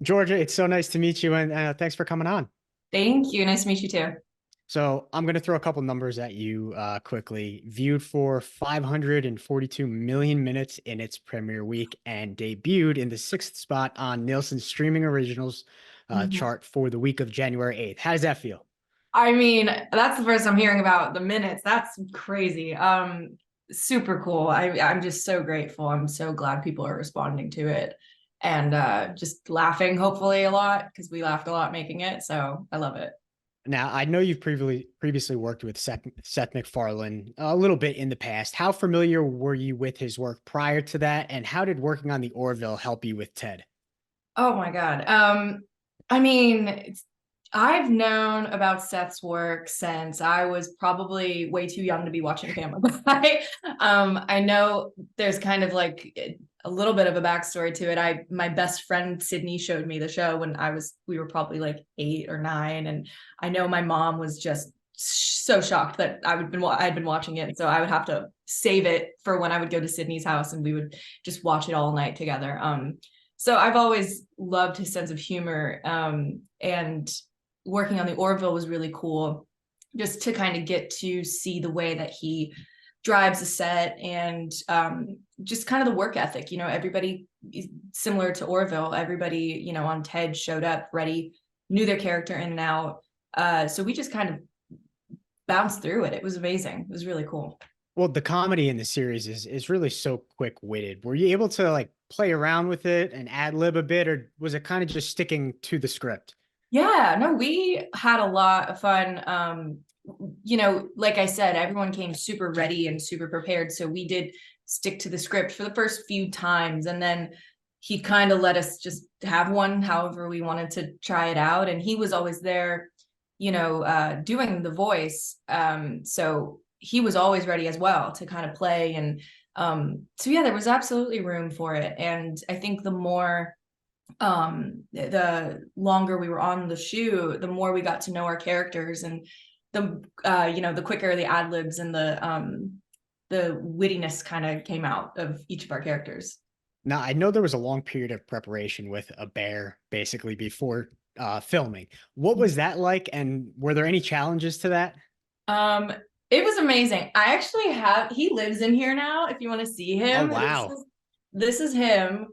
Georgia, it's so nice to meet you, and thanks for coming on. Thank you. Nice to meet you too. So I'm going to throw a couple numbers at you quickly. Viewed for 542 million minutes in its premiere week and debuted in the sixth spot on Nielsen's streaming originals Mhm. chart for the week of January 8th. How does that feel? I mean, that's the first I'm hearing about the minutes. That's crazy. Super cool. I'm just so grateful. I'm so glad people are responding to it and just laughing hopefully a lot because we laughed a lot making it. So I love it. Now, I know you've previously worked with Seth MacFarlane a little bit in the past. How familiar were you with his work prior to that, and how did working on the Orville help you with Ted? Oh my God. I mean, I've known about Seth's work since I was probably way too young to be watching Family Guy. I know there's kind of like a little bit of a backstory to it. My best friend Sydney showed me the show when we were probably like 8 or 9, and I know my mom was just so shocked that I'd been watching it, so I would have to save it for when I would go to Sydney's house, and we would just watch it all night together. So I've always loved his sense of humor, and working on the Orville was really cool, just to kind of get to see the way that he drives a set and just kind of the work ethic. Everybody similar to Orville, everybody on Ted showed up ready, knew their character in and out. So we just kind of bounced through it. It was amazing. It was really cool. Well, the comedy in the series is really so quick-witted. Were you able to like play around with it and ad lib a bit, or was it kind of just sticking to the script? Yeah, no, we had a lot of fun. Like I said, everyone came super ready and super prepared. So we did stick to the script for the first few times. And then he kind of let us just have one however we wanted to try it out. And he was always there, doing the voice. So he was always ready as well to kind of play. And so, yeah, there was absolutely room for it. And I think the longer we were on the shoot, the more we got to know our characters, and the quicker the ad libs and the wittiness kind of came out of each of our characters. Now, I know there was a long period of preparation with a bear basically before filming. What was that like, and were there any challenges to that? um it was amazing. I actually have He lives in here now if you want to see Oh, him. wow. This is him.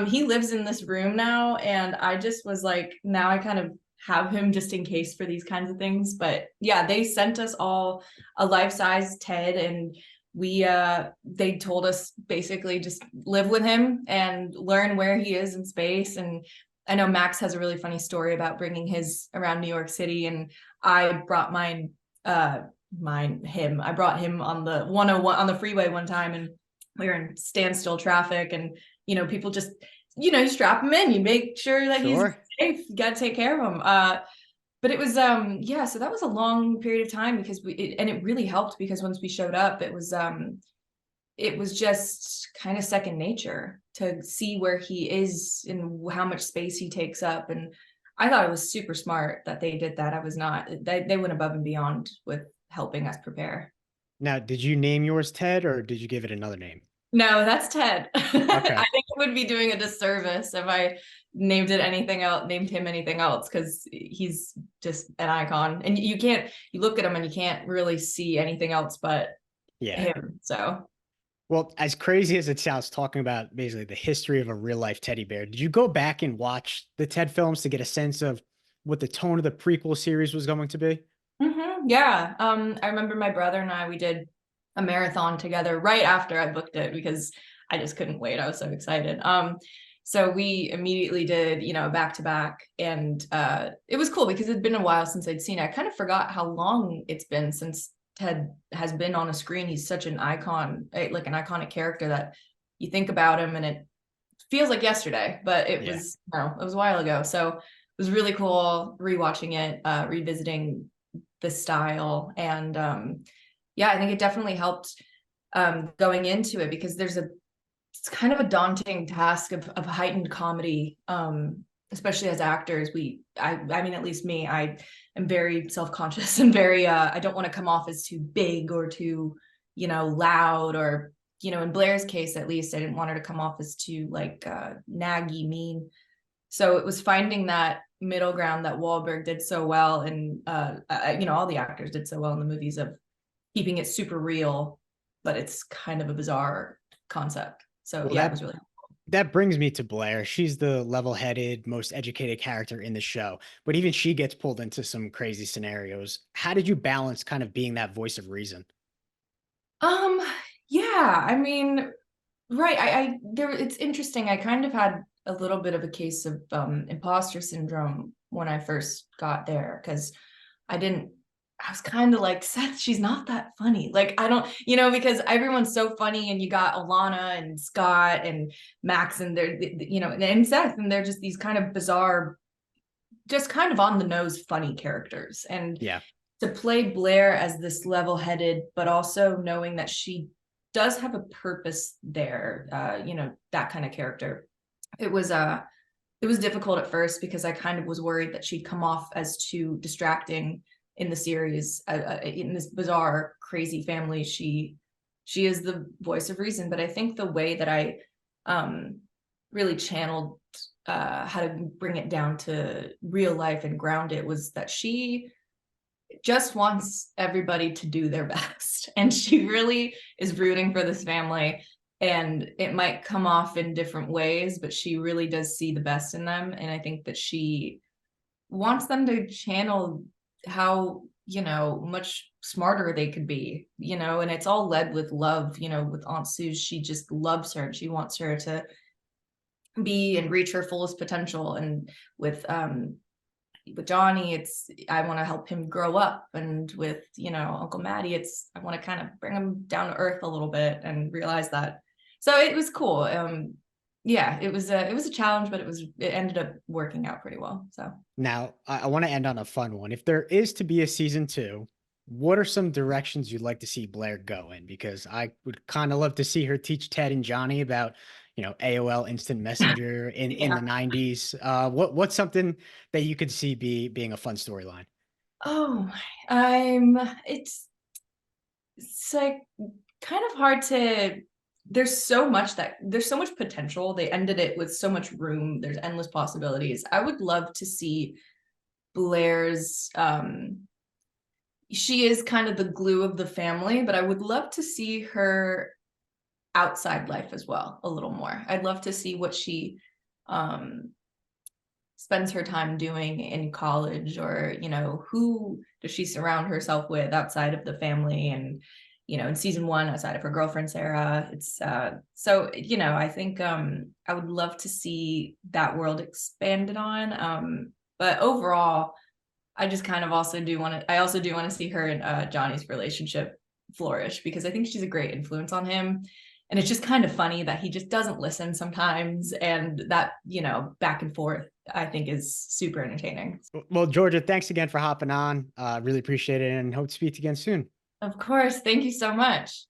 He lives in this room now, and I just was like, now I kind of have him just in case for these kinds of things. But yeah, they sent us all a life-size Ted, and they told us basically just live with him and learn where he is in space. And I know Max has a really funny story about bringing his around New York City, and I brought uh I brought him on the 101 on the freeway one time, and we were in standstill traffic, and people just you strap him in, you make sure that he's Sure. safe, you got to take care of him. But it was yeah, so that was a long period of time because and it really helped because once we showed up, it was just kind of second nature to see where he is and how much space he takes up. And I thought it was super smart that they did that. I was not They went above and beyond with helping us prepare. Now, did you name yours Ted, or did you give it another name? No, that's Ted. I Okay. think it would be doing a disservice if I named him anything else, because he's just an icon. And you look at him and you can't really see anything else but Yeah. him. So Well, as crazy as it sounds, talking about basically the history of a real life teddy bear, did you go back and watch the Ted films to get a sense of what the tone of the prequel series was going to be? yeah. I remember my brother and we did a marathon together right after I booked it because I just couldn't wait. I was so excited. So we immediately did, back to back, and it was cool because it'd been a while since I'd seen it. I kind of forgot how long it's been since Ted has been on a screen. He's such an icon, like an iconic character that you think about him and it feels like yesterday, but it Yeah. was no, it was a while ago. So it was really cool rewatching it, revisiting the style, and yeah, I think it definitely helped going into it because it's kind of a daunting task of heightened comedy, especially as actors. I mean, at least me, I am very self-conscious and very I don't want to come off as too big or too loud, or in Blair's case, at least I didn't want her to come off as too like naggy, mean. So it was finding that middle ground that Wahlberg did so well, and all the actors did so well in the movies, of keeping it super real, but it's kind of a bizarre concept. So Well, yeah, it was really. that brings me to Blair. She's the level-headed, most educated character in the show, but even she gets pulled into some crazy scenarios. How did you balance kind of being that voice of reason? Um, yeah, I mean, right. I there it's interesting. I kind of had a little bit of a case of imposter syndrome when I first got there, because I didn't I was kind of like, Seth, she's not that funny. Like, I don't, because everyone's so funny, and you got Alana and Scott and Max, and and Seth, and they're just these kind of bizarre, just kind of on the nose funny characters. And Yeah. to play Blair as this level-headed, but also knowing that she does have a purpose there, that kind of character. It was difficult at first, because I kind of was worried that she'd come off as too distracting in the series. In this bizarre, crazy family, she is the voice of reason. But I think the way that I really channeled how to bring it down to real life and ground it was that she just wants everybody to do their best. And she really is rooting for this family. And it might come off in different ways, but she really does see the best in them. And I think that she wants them to channel how, much smarter they could be, and it's all led with love, with Aunt Sue. She just loves her, and she wants her to be and reach her fullest potential. And with Johnny, it's I want to help him grow up, and with Uncle Matty, it's I want to kind of bring him down to earth a little bit and realize that. So it was cool. Yeah, it was a challenge, but it ended up working out pretty well. So Now, I want to end on a fun one. If there is to be a season two, what are some directions you'd like to see Blair go in? Because I would kind of love to see her teach Ted and Johnny about, AOL Instant Messenger in the yeah. 90s. What's something that you could see being a fun storyline? Oh, I'm it's like kind of hard to there's so much potential. They ended it with so much room. There's endless possibilities. I would love to see Blair's she is kind of the glue of the family, but I would love to see her outside life as well a little more. I'd love to see what she um spends her time doing in college, or who does she surround herself with outside of the family. And in season one, outside of her girlfriend Sarah, it's so I think I would love to see that world expanded on. But overall, I just kind of also do want to I also do want to see her and Johnny's relationship flourish, because I think she's a great influence on him. And it's just kind of funny that he just doesn't listen sometimes, and that back and forth, I think, is super entertaining. Well, Georgia, thanks again for hopping on. Really appreciate it and hope to speak again soon. Of course, thank you so much.